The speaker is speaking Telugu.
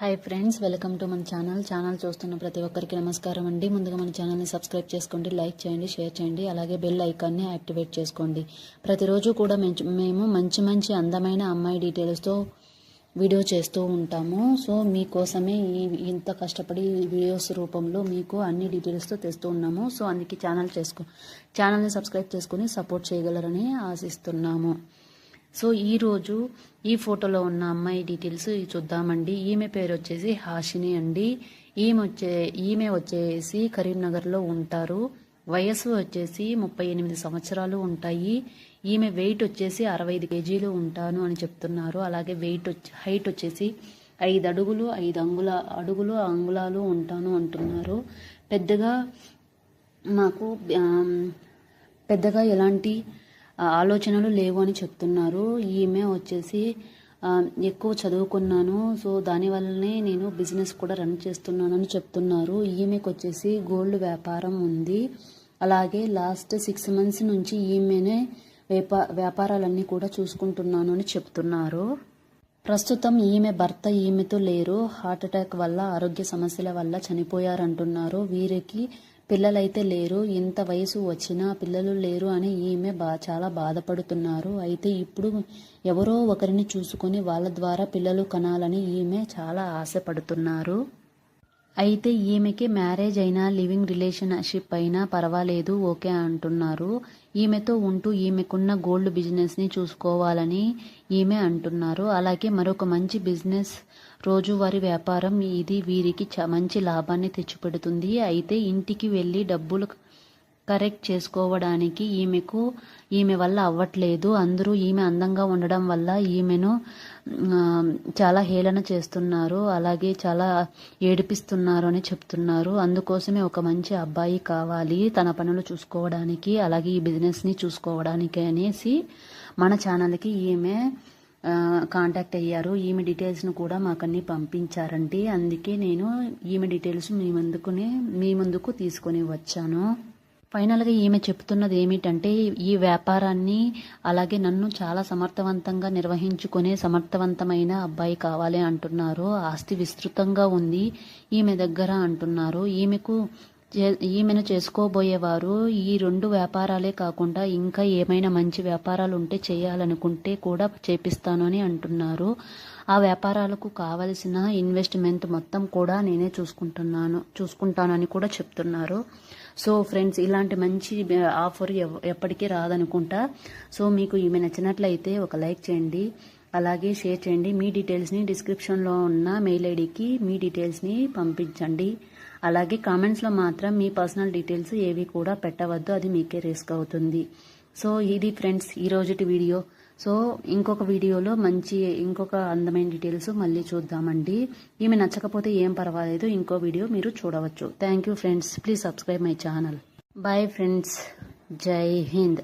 హాయ్ ఫ్రెండ్స్, వెల్కమ్ టు మన ఛానల్ చూస్తున్న ప్రతి ఒక్కరికి నమస్కారం అండి. ముందుగా మన ఛానల్ని సబ్స్క్రైబ్ చేసుకోండి, లైక్ చేయండి, షేర్ చేయండి, అలాగే బెల్ ఐకాన్ని యాక్టివేట్ చేసుకోండి. ప్రతిరోజు కూడా మేము మంచి అందమైన అమ్మాయి డీటెయిల్స్తో వీడియో చేస్తూ ఉంటాము. సో మీకోసమే ఇంత కష్టపడి వీడియోస్ రూపంలో మీకు అన్ని డీటెయిల్స్తో తెస్తూ ఉన్నాము. సో అందుకే ఛానల్ని సబ్స్క్రైబ్ చేసుకుని సపోర్ట్ చేయగలరని ఆశిస్తున్నాము. సో ఈరోజు ఈ ఫోటోలో ఉన్న అమ్మాయి డీటెయిల్స్ చూద్దామండి. ఈమె పేరు వచ్చేసి హాషిని అండి. ఈమె వచ్చేసి కరీంనగర్లో ఉంటారు. వయసు వచ్చేసి 38 సంవత్సరాలు ఉంటాయి. ఈమె వెయిట్ వచ్చేసి 65 కేజీలు ఉంటాను అని చెప్తున్నారు. అలాగే హైట్ వచ్చేసి 5 అడుగులు 5 అంగుళాలు ఉంటాను అంటున్నారు. పెద్దగా ఎలాంటి ఆలోచనలు లేవు అని చెప్తున్నారు. ఈమె వచ్చేసి ఎక్కువ చదువుకున్నాను, సో దానివల్లనే నేను బిజినెస్ కూడా రన్ చేస్తున్నాను అని చెప్తున్నారు. ఈమెకు వచ్చేసి గోల్డ్ వ్యాపారం ఉంది. అలాగే లాస్ట్ 6 months నుంచి ఈమెనే వ్యాపారాలన్నీ కూడా చూసుకుంటున్నాను అని చెప్తున్నారు. ప్రస్తుతం ఈమె భర్త ఈమెతో లేరు. హార్ట్ అటాక్ వల్ల, ఆరోగ్య సమస్యల వల్ల చనిపోయారంటున్నారు. వీరికి పిల్లలైతే లేరు. ఇంత వయసు వచ్చినా పిల్లలు లేరు అని ఈమె చాలా బాధపడుతున్నారు. అయితే ఇప్పుడు ఎవరో ఒకరిని చూసుకొని వాళ్ళ ద్వారా పిల్లలు కనాలని ఈమె చాలా ఆశపడుతున్నారు. అయితే ఈమెకి మ్యారేజ్ అయినా లివింగ్ రిలేషన్షిప్ అయినా పర్వాలేదు, ఓకే అంటున్నారు. ఈమెతో ఉంటూ ఈమెకున్న గోల్డ్ బిజినెస్ని చూసుకోవాలని ఈమె అంటున్నారు. అలాగే మరొక మంచి బిజినెస్, రోజువారీ వ్యాపారం ఇది వీరికి మంచి లాభాన్ని తెచ్చిపెడుతుంది. అయితే ఇంటికి వెళ్ళి డబ్బులు కరెక్ట్ చేసుకోవడానికి ఈమె వల్ల అవ్వట్లేదు. అందరూ ఈమె అందంగా ఉండడం వల్ల ఈమెను చాలా హేళన చేస్తున్నారు, అలాగే చాలా ఏడిపిస్తున్నారు అని చెప్తున్నారు. అందుకోసమే ఒక మంచి అబ్బాయి కావాలి తన పనులు చూసుకోవడానికి, అలాగే ఈ బిజినెస్ని చూసుకోవడానికి అనేసి మన ఛానల్కి ఈమె కాంటాక్ట్ అయ్యారు. ఈమె డీటెయిల్స్ను కూడా మాకన్నీ పంపించారండి. అందుకే నేను ఈమె డీటెయిల్స్ మీ ముందుకు తీసుకొని వచ్చాను. ఫైనల్గా ఈమె చెప్తున్నది ఏమిటంటే, ఈ వ్యాపారాన్ని అలాగే నన్ను చాలా సమర్థవంతంగా నిర్వహించుకునే సమర్థవంతమైన అబ్బాయి కావాలి అంటున్నారు. ఆస్తి విస్తృతంగా ఉంది ఈమె దగ్గర అంటున్నారు. ఈమెను చేసుకోబోయేవారు ఈ 2 వ్యాపారాలే కాకుండా ఇంకా ఏమైనా మంచి వ్యాపారాలు ఉంటే చేయాలనుకుంటే కూడా చేపిస్తాను అని అంటున్నారు. ఆ వ్యాపారాలకు కావలసిన ఇన్వెస్ట్మెంట్ మొత్తం కూడా నేనే చూసుకుంటానని కూడా చెప్తున్నారు. సో ఫ్రెండ్స్, ఇలాంటి మంచి ఆఫర్ ఎప్పటికీ రాదనుకుంటా. సో మీకు ఈమె నచ్చినట్లయితే ఒక లైక్ చేయండి, అలాగే షేర్ చేయండి. మీ డీటెయిల్స్ని డిస్క్రిప్షన్లో ఉన్న మెయిల్ ఐడికి మీ డీటెయిల్స్ని పంపించండి. అలాగే కామెంట్స్లో మాత్రం మీ పర్సనల్ డీటెయిల్స్ ఏవి కూడా పెట్టవద్దు, అది మీకే రిస్క్ అవుతుంది. సో ఇది ఫ్రెండ్స్ ఈరోజుటి వీడియో. సో ఇంకొక వీడియోలో ఇంకొక అందమైన డీటెయిల్స్ మళ్ళీ చూద్దామండి. ఈమె నచ్చకపోతే ఏం పర్వాలేదు, ఇంకో వీడియో మీరు చూడవచ్చు. Thank you friends, please subscribe my channel. Bye friends, Jai Hind.